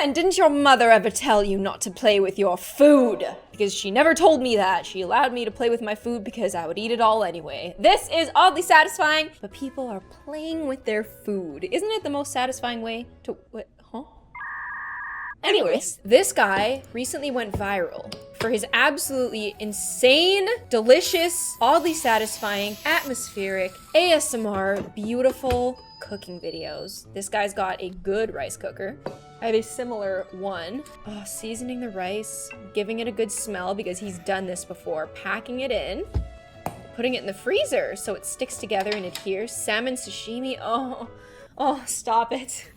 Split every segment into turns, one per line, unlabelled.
And didn't your mother ever tell you not to play with your food? Because she never told me that. She allowed me to play with my food because I would eat it all anyway. This is oddly satisfying, but people are playing with their food. Isn't it the most satisfying way to, what, huh? Anyways, this guy recently went viral for his absolutely insane, delicious, oddly satisfying, atmospheric, ASMR, beautiful cooking videos. This guy's got a good rice cooker. I have a similar one. Oh, seasoning the rice, giving it a good smell because he's done this before, packing it in, putting it in the freezer so it sticks together and adheres. Salmon sashimi, oh, stop it.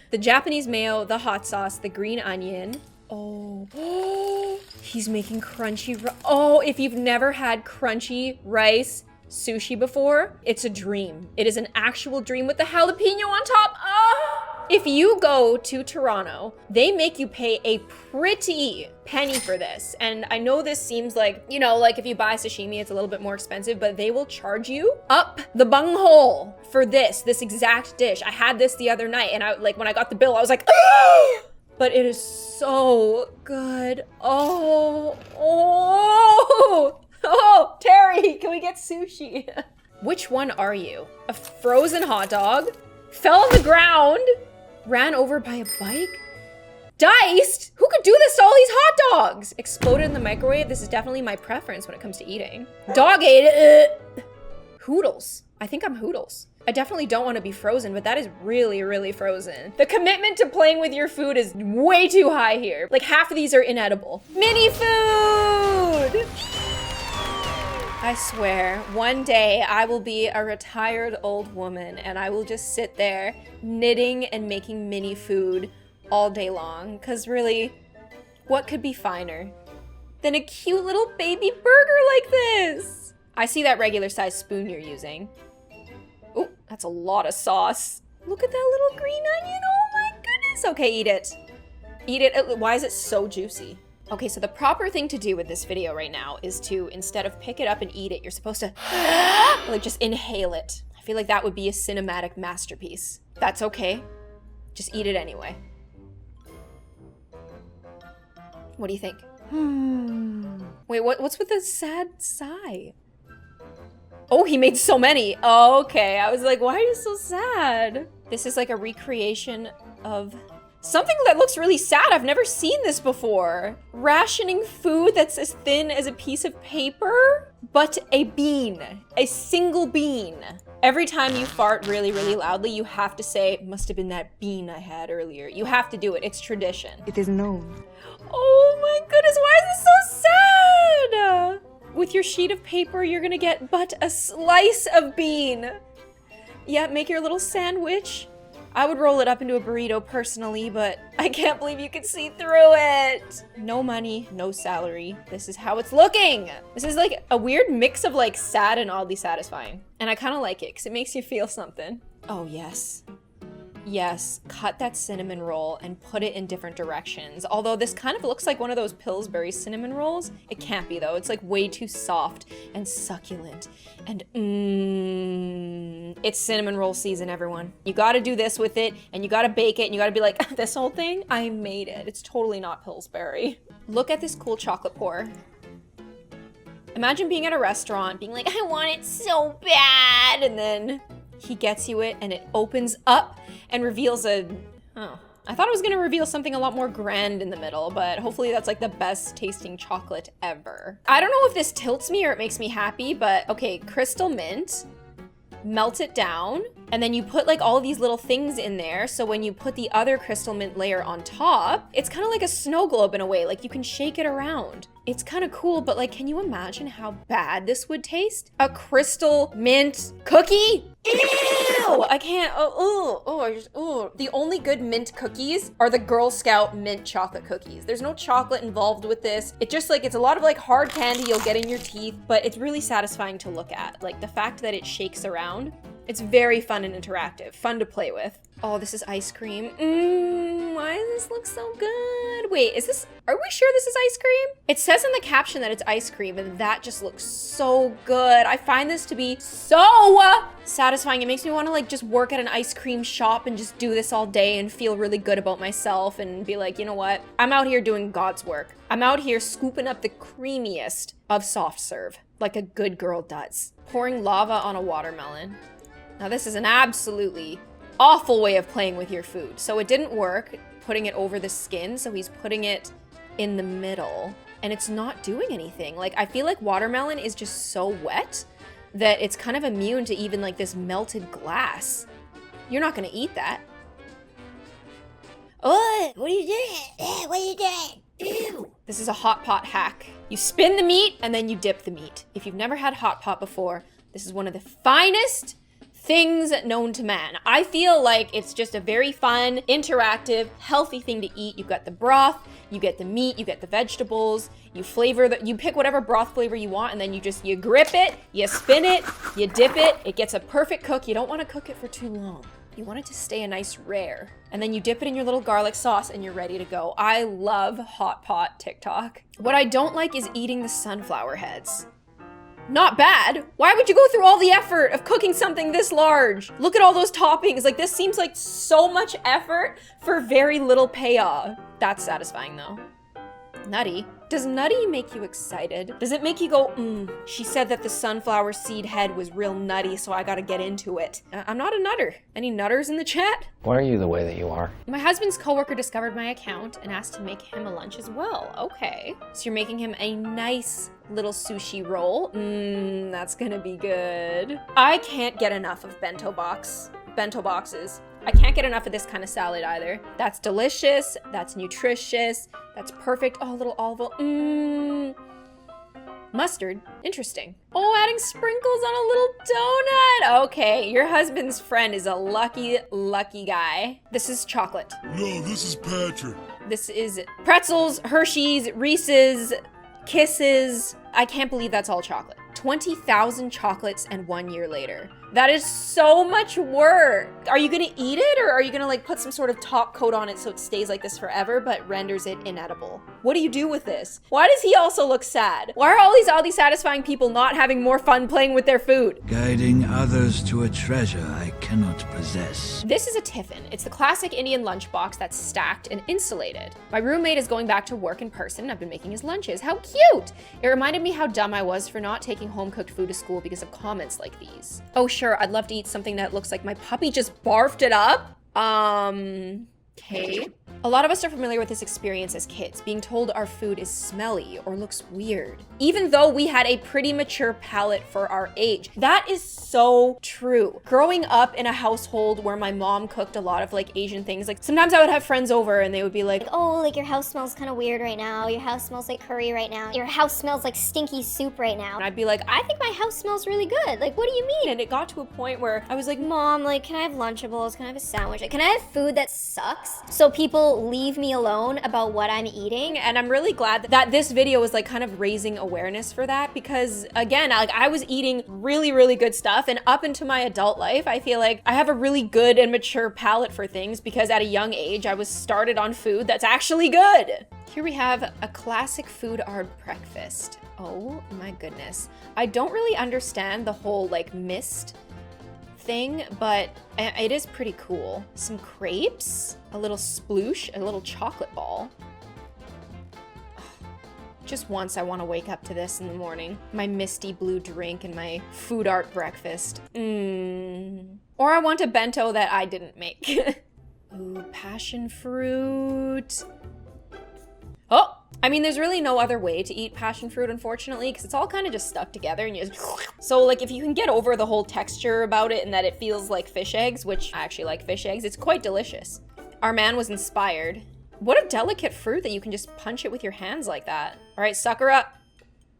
The Japanese mayo, the hot sauce, the green onion. Oh, he's making crunchy, oh, if you've never had crunchy rice sushi before, it's a dream. It is an actual dream with the jalapeno on top. Oh! If you go to Toronto, they make you pay a pretty penny for this. And I know this seems like, you know, like if you buy sashimi, it's a little bit more expensive, but they will charge you up the bunghole for this exact dish. I had this the other night and when I got the bill, I was like, ah! But it is so good. Oh, Terry, can we get sushi? Which one are you? A frozen hot dog? Fell on the ground? Ran over by a bike? Diced? Who could do this to all these hot dogs? Exploded in the microwave? This is definitely my preference when it comes to eating. Dog ate it. Hoodles. I think I'm Hoodles. I definitely don't want to be frozen, but that is really, really frozen. The commitment to playing with your food is way too high here. Like half of these are inedible. Mini food! I swear, one day I will be a retired old woman and I will just sit there knitting and making mini food all day long. Cause really, what could be finer than a cute little baby burger like this? I see that regular size spoon you're using. Oh, that's a lot of sauce. Look at that little green onion, oh my goodness. Okay, eat it. Eat it, why is it so juicy? Okay, so the proper thing to do with this video right now is to, instead of pick it up and eat it, you're supposed to like just inhale it. I feel like that would be a cinematic masterpiece. That's okay. Just eat it anyway. What do you think? Wait, what's with the sad sigh? Oh, he made so many. Oh, okay, I was like, why are you so sad? This is like a recreation of something that looks really sad. I've never seen this before. Rationing food that's as thin as a piece of paper, but a bean, a single bean. Every time you fart really, really loudly, you have to say, must have been that bean I had earlier. You have to do it, it's tradition.
It is known.
Oh my goodness, why is this so sad? With your sheet of paper, you're gonna get but a slice of bean. Yeah, make your little sandwich. I would roll it up into a burrito personally, but I can't believe you can see through it. No money, no salary. This is how it's looking. This is like a weird mix of like sad and oddly satisfying. And I kind of like it because it makes you feel something. Oh yes. Yes, cut that cinnamon roll and put it in different directions. Although this kind of looks like one of those Pillsbury cinnamon rolls. It can't be though. It's like way too soft and succulent. And it's cinnamon roll season, everyone. You gotta do this with it and you gotta bake it and you gotta be like, this whole thing, I made it. It's totally not Pillsbury. Look at this cool chocolate pour. Imagine being at a restaurant, being like, I want it so bad. And then he gets you it and it opens up and reveals I thought it was gonna reveal something a lot more grand in the middle, but hopefully that's like the best tasting chocolate ever. I don't know if this tilts me or it makes me happy, but okay, crystal mint, melt it down, and then you put like all these little things in there, so when you put the other crystal mint layer on top, it's kind of like a snow globe in a way, like you can shake it around. It's kind of cool, but like, can you imagine how bad this would taste? A crystal mint cookie? Ew! I can't, The only good mint cookies are the Girl Scout mint chocolate cookies. There's no chocolate involved with this. It just like, it's a lot of like hard candy you'll get in your teeth, but it's really satisfying to look at. Like the fact that it shakes around, it's very fun and interactive, fun to play with. Oh, this is ice cream. Why does this look so good? Wait, are we sure this is ice cream? It says in the caption that it's ice cream, and that just looks so good. I find this to be so satisfying. It makes me want to like just work at an ice cream shop and just do this all day and feel really good about myself and be like, you know what? I'm out here doing God's work. I'm out here scooping up the creamiest of soft serve, like a good girl does. Pouring lava on a watermelon. Now this is an absolutely awful way of playing with your food. So it didn't work, putting it over the skin, so he's putting it in the middle, and it's not doing anything. Like, I feel like watermelon is just so wet that it's kind of immune to even like this melted glass. You're not gonna eat that. Oh, what are you doing? What are you doing? Ew. This is a hot pot hack. You spin the meat and then you dip the meat. If you've never had hot pot before, this is one of the finest things known to man. I feel like it's just a very fun, interactive, healthy thing to eat. You've got the broth, you get the meat, you get the vegetables, you you pick whatever broth flavor you want, and then you grip it, you spin it, you dip it, it gets a perfect cook. You don't want to cook it for too long. You want it to stay a nice rare. And then you dip it in your little garlic sauce and you're ready to go. I love hot pot TikTok. What I don't like is eating the sunflower heads. Not bad. Why would you go through all the effort of cooking something this large? Look at all those toppings. Like, this seems like so much effort for very little payoff. That's satisfying though. Nutty. Does nutty make you excited? Does it make you go, she said that the sunflower seed head was real nutty, so I gotta get into it. I'm not a nutter. Any nutters in the chat?
Why are you the way that you are?
My husband's coworker discovered my account and asked to make him a lunch as well. Okay. So you're making him a nice little sushi roll. That's gonna be good. I can't get enough of bento boxes. I can't get enough of this kind of salad either. That's delicious, that's nutritious, that's perfect. Oh, a little olive oil. Mustard, interesting. Oh, adding sprinkles on a little donut. Okay, your husband's friend is a lucky, lucky guy. This is chocolate.
No, this is Patrick.
This is pretzels, Hershey's, Reese's, Kisses. I can't believe that's all chocolate. 20,000 chocolates and 1 year later. That is so much work. Are you gonna eat it, or are you gonna like put some sort of top coat on it so it stays like this forever but renders it inedible? What do you do with this? Why does he also look sad? Why are all these satisfying people not having more fun playing with their food?
Guiding others to a treasure I cannot possess.
This is a tiffin. It's the classic Indian lunchbox that's stacked and insulated. My roommate is going back to work in person. I've been making his lunches. How cute! It reminded me how dumb I was for not taking home-cooked food to school because of comments like these. Oh sure, I'd love to eat something that looks like my puppy just barfed it up. Okay. A lot of us are familiar with this experience as kids, being told our food is smelly or looks weird, even though we had a pretty mature palate for our age. That is so true. Growing up in a household where my mom cooked a lot of like Asian things, like sometimes I would have friends over and they would be like,
oh, like your house smells kind of weird right now. Your house smells like curry right now. Your house smells like stinky soup right now.
and I'd be like,
I think my house smells really good. Like, what do you mean?
and it got to a point where I was like,
Mom, like, can I have Lunchables? Can I have a sandwich? Can I have food that sucks? So people leave me alone about what I'm eating.
and I'm really glad that this video is like kind of raising awareness for that, because again, like I was eating really, really good stuff, and up into my adult life, I feel like I have a really good and mature palate for things because at a young age, I was started on food that's actually good. Here we have a classic food art breakfast. Oh my goodness. I don't really understand the whole like mist thing, but it is pretty cool. Some crepes, a little sploosh, a little chocolate ball. Just once I want to wake up to this in the morning. My misty blue drink and my food art breakfast. Or I want a bento that I didn't make. Ooh, passion fruit. Oh! I mean, there's really no other way to eat passion fruit, unfortunately, because it's all kind of just stuck together and you just... So, like, if you can get over the whole texture about it and that it feels like fish eggs, which I actually like fish eggs, it's quite delicious. Our man was inspired. What a delicate fruit that you can just punch it with your hands like that. All right, sucker up.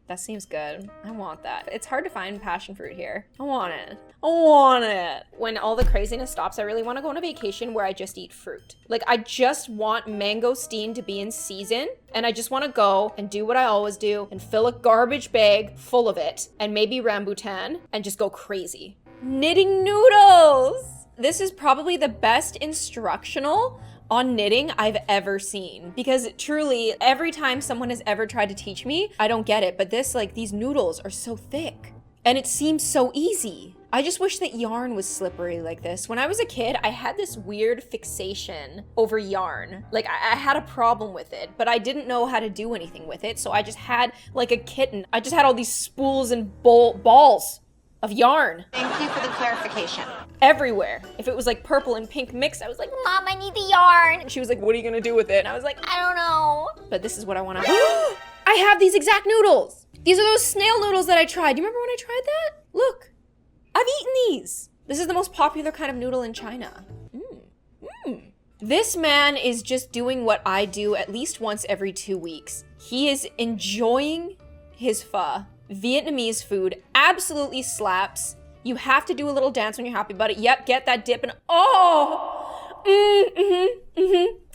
That seems good. I want that. It's hard to find passion fruit here. I want it. I want it. When all the craziness stops, I really want to go on a vacation where I just eat fruit. Like, I just want mangosteen to be in season, and I just want to go and do what I always do and fill a garbage bag full of it and maybe rambutan and just go crazy. Knitting noodles. This is probably the best instructional on knitting I've ever seen. Because truly, every time someone has ever tried to teach me, I don't get it. But this, like, these noodles are so thick. And it seems so easy. I just wish that yarn was slippery like this. When I was a kid, I had this weird fixation over yarn. Like, I had a problem with it, but I didn't know how to do anything with it. So I just had, like a kitten, I just had all these spools and balls of yarn.
Thank you for the clarification.
Everywhere. If it was like purple and pink mixed, I was like,
Mom, I need the yarn.
and she was like, what are you gonna do with it? And I was like,
I don't know.
but this is what I wanna. I have these exact noodles. These are those snail noodles that I tried. Do you remember when I tried that? Look, I've eaten these. This is the most popular kind of noodle in China. This man is just doing what I do at least once every 2 weeks. He is enjoying his pho. Vietnamese food absolutely slaps. You have to do a little dance when you're happy about it. Yep, get that dip and oh,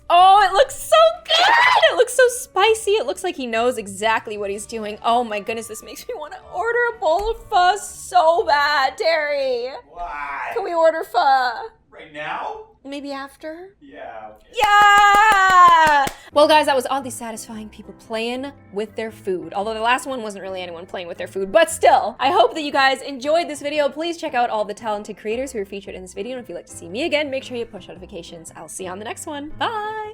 oh, it looks so good. It looks so spicy. It looks like he knows exactly what he's doing. Oh my goodness, this makes me want to order a bowl of pho so bad, Terry.
Why?
Can we order pho?
Right now?
Maybe after?
Yeah, okay.
Yeah! Well, guys, that was oddly satisfying. People playing with their food. Although the last one wasn't really anyone playing with their food, but still. I hope that you guys enjoyed this video. Please check out all the talented creators who were featured in this video. And if you'd like to see me again, make sure you push notifications. I'll see you on the next one. Bye!